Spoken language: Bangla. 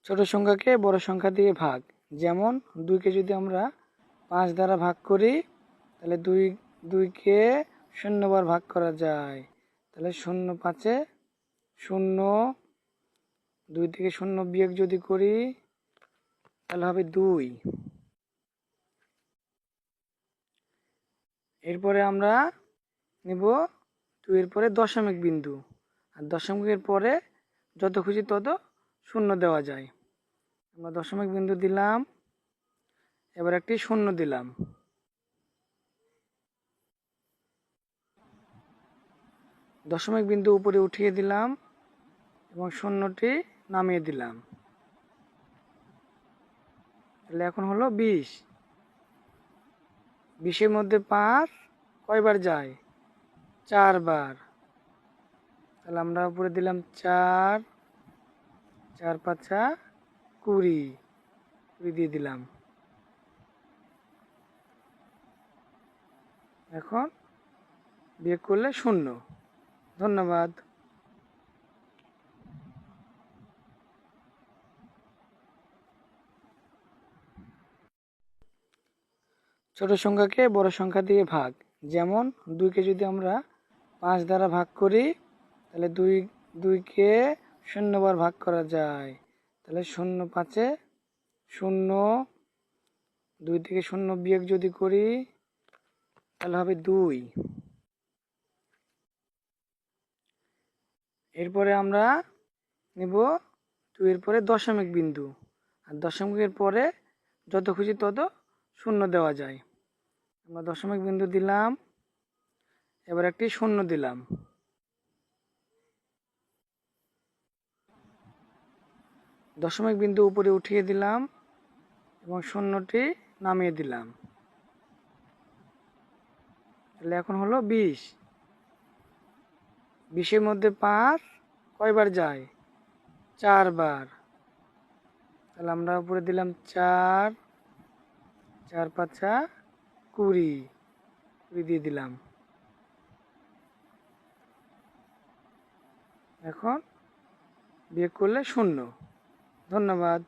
ছোট সংখ্যাকে বড় সংখ্যা দিয়ে ভাগ। যেমন 2কে যদি আমরা 5 দ্বারা ভাগ করি তাহলে 2কে 0 বার ভাগ করা যায়। তাহলে 0 5 0, 2 থেকে 0 বিয়োগ যদি করি তাহলে হবে 2। এরপরে আমরা নিব 2 এর পরে দশমিক বিন্দু, আর দশমিকের পরে যত খুশি তত শূন্য দেওয়া যায়। আমরা দশমিক বিন্দু দিলাম, এবার একটি শূন্য দিলাম। দশমিক বিন্দু উপরে উঠিয়ে দিলাম এবং শূন্যটি নামিয়ে দিলাম। তাহলে এখন হলো 20। 20-এর মধ্যে 5 কয়বার যায়? 4 বার। তাহলে আমরা উপরে দিলাম 4, 4 5 20, 20 দিয়ে দিলাম। এখন বিয়োগ করলে 0। ধন্যবাদ। ছোট সংখ্যাকে বড় সংখ্যা দিয়ে ভাগ। যেমন 2কে যদি আমরা 5 দ্বারা ভাগ করি তাহলে 2কে 0 বার ভাগ করা যায়। তাহলে 0 5 0, 2 থেকে 0 বিয়োগ যদি করি তাহলে হবে 2। এরপরে আমরা নিব 2 এর পরে দশমিক বিন্দু, আর দশমিকের পরে যত খুশি তত শূন্য দেওয়া যায়। আমরা দশমিক বিন্দু দিলাম, এবার একটি শূন্য দিলাম। দশমিক বিন্দু উপরে উঠিয়ে দিলাম এবং শূন্যটি নামিয়ে দিলাম। তাহলে এখন হলো 20। 20-এর মধ্যে 5 কয়বার যায়? 4 বার। তাহলে আমরা উপরে দিলাম 4, 4 5 20, 20 দিয়ে দিলাম। এখন বিয়োগ করলে 0। ধন্যবাদ।